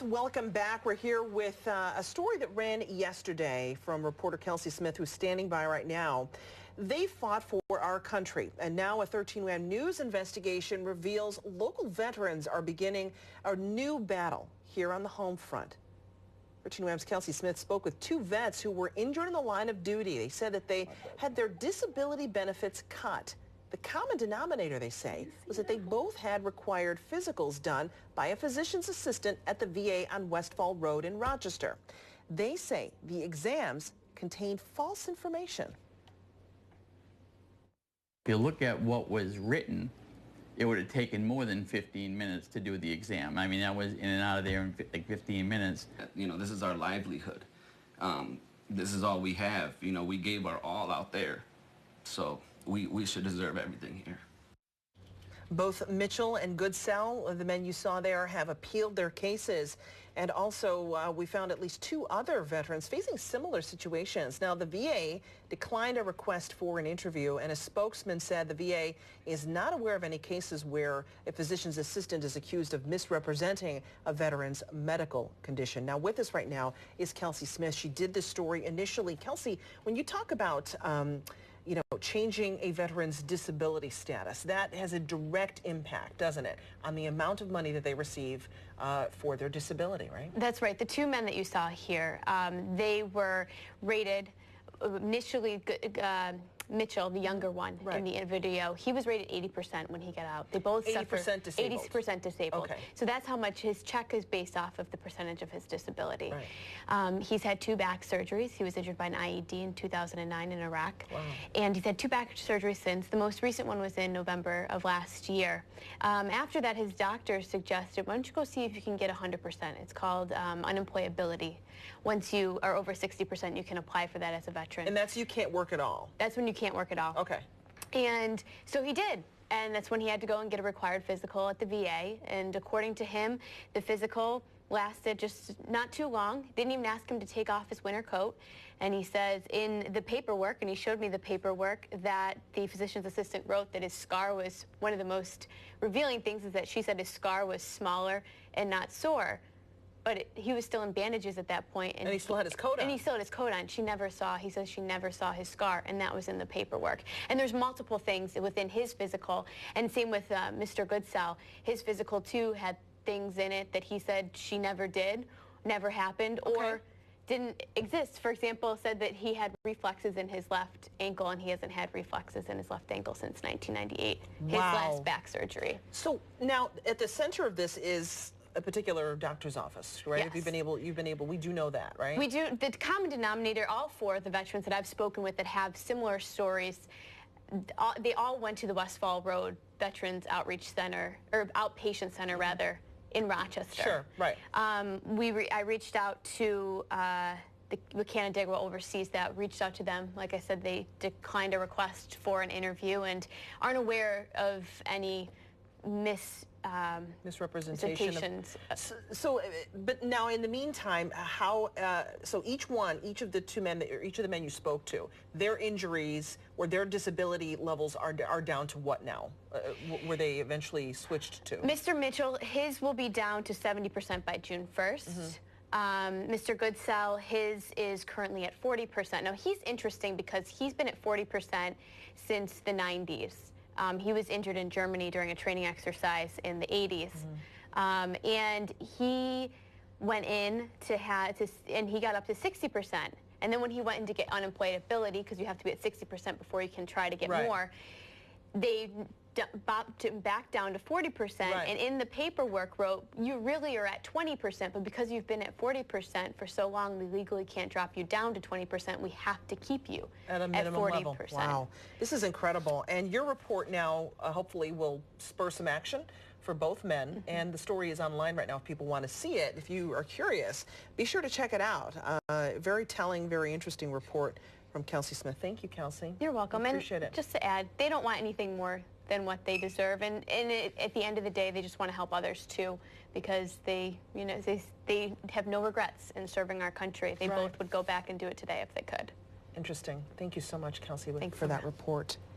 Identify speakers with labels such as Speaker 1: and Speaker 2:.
Speaker 1: Welcome back. We're here with a story that ran yesterday from reporter Kelsie Smith, who's standing by right now. They fought for our country, and now a 13 WHAM news investigation reveals local veterans are beginning a new battle here on the home front. 13 WHAM's Kelsie Smith spoke with two vets who were injured in the line of duty. They said that they had their disability benefits cut. The common denominator, they say, was that they both had required physicals done by a physician's assistant at the VA on Westfall Road in Rochester. They say the exams contained false information.
Speaker 2: If you look at what was written, it would have taken more than 15 minutes to do the exam. I mean, I was in and out of there in like 15 minutes.
Speaker 3: You know, this is our livelihood. This is all we have. You know, we gave our all out there. So we should deserve everything here.
Speaker 1: Both Mitchell and Goodsell, the men you saw there, have appealed their cases. And also, we found at least two other veterans facing similar situations. Now, the VA declined a request for an interview, and a spokesman said the VA is not aware of any cases where a physician's assistant is accused of misrepresenting a veteran's medical condition. Now, with us right now is Kelsie Smith. She did this story initially. Kelsie, when you talk about you know, changing a veteran's disability status, that has a direct impact, doesn't it, on the amount of money that they receive for their disability, right?
Speaker 4: That's right. The two men that you saw here, they were rated initially, Mitchell, the younger one, in the video, he was rated 80% when he got out. They both
Speaker 1: 80% disabled.
Speaker 4: 80% disabled.
Speaker 1: Okay.
Speaker 4: So that's how much his check is based off of the percentage of his disability.
Speaker 1: Right.
Speaker 4: He's had 2 back surgeries. He was injured by an IED in 2009 in Iraq.
Speaker 1: Wow.
Speaker 4: And he's had 2 back surgeries since. The most recent one was in November of last year. After that, his doctor suggested, why don't you go see if you can get 100%. It's called unemployability. Once you are over 60%, you can apply for that as a veteran.
Speaker 1: And that's you can't work at all?
Speaker 4: That's when you can't work at all.
Speaker 1: Okay.
Speaker 4: And so he did. And that's when he had to go and get a required physical at the VA. And according to him, the physical lasted just not too long. Didn't even ask him to take off his winter coat. And he says in the paperwork, and he showed me the paperwork, that the physician's assistant wrote that his scar was, one of the most revealing things is that she said his scar was smaller and not sore. But he was still in bandages at that point.
Speaker 1: And he still had his coat on.
Speaker 4: And he still had his coat on. She never saw, he says she never saw his scar, and that was in the paperwork. And there's multiple things within his physical, and same with Mr. Goodsell. His physical, too, had things in it that he said she never did, never happened, or didn't exist. For example, said that he had reflexes in his left ankle, and he hasn't had reflexes in his left ankle since 1998, his last back surgery.
Speaker 1: So now, at the center of this is a particular doctor's office, right?
Speaker 4: Yes.
Speaker 1: You've been able, we do know that, right?
Speaker 4: We do. The common denominator, all 4 of the veterans that I've spoken with that have similar stories, they all went to the Westfall Road Veterans Outreach Center, or Outpatient Center, rather, in Rochester.
Speaker 1: Sure, right.
Speaker 4: I reached out to the Canandaigua oversees that, reached out to them. Like I said, they declined a request for an interview and aren't aware of any
Speaker 1: misrepresentation. But now in the meantime, how? So each of the 2 men, each of the men you spoke to, their injuries or their disability levels are down to what now? Were they eventually switched to?
Speaker 4: Mr. Mitchell, his will be down to 70% by June 1st. Mr. Goodsell, his is currently at 40%. Now he's interesting because he's been at 40% since the 90s. He was injured in Germany during a training exercise in the 80s. And he went in and he got up to 60%. And then when he went in to get unemployability, because you have to be at 60% before you can try to get more, they bopped him back down to 40%, and in the paperwork wrote, you really are at 20%, but because you've been at 40% for so long, we legally can't drop you down to 20%. We have to keep you
Speaker 1: at a minimum
Speaker 4: 40%.
Speaker 1: level. Wow, this is incredible. And your report now hopefully will spur some action for both men, and the story is online right now if people want to see it. If you are curious, be sure to check it out. Very telling, very interesting report from Kelsie Smith. Thank you, Kelsie.
Speaker 4: You're welcome.
Speaker 1: I appreciate it.
Speaker 4: Just to add, they don't want anything more than what they deserve, and at the end of the day, they just want to help others too, because they have no regrets in serving our country. They both would go back and do it today if they could.
Speaker 1: Interesting. Thank you so much, Kelsie,
Speaker 4: Thanks
Speaker 1: for that report.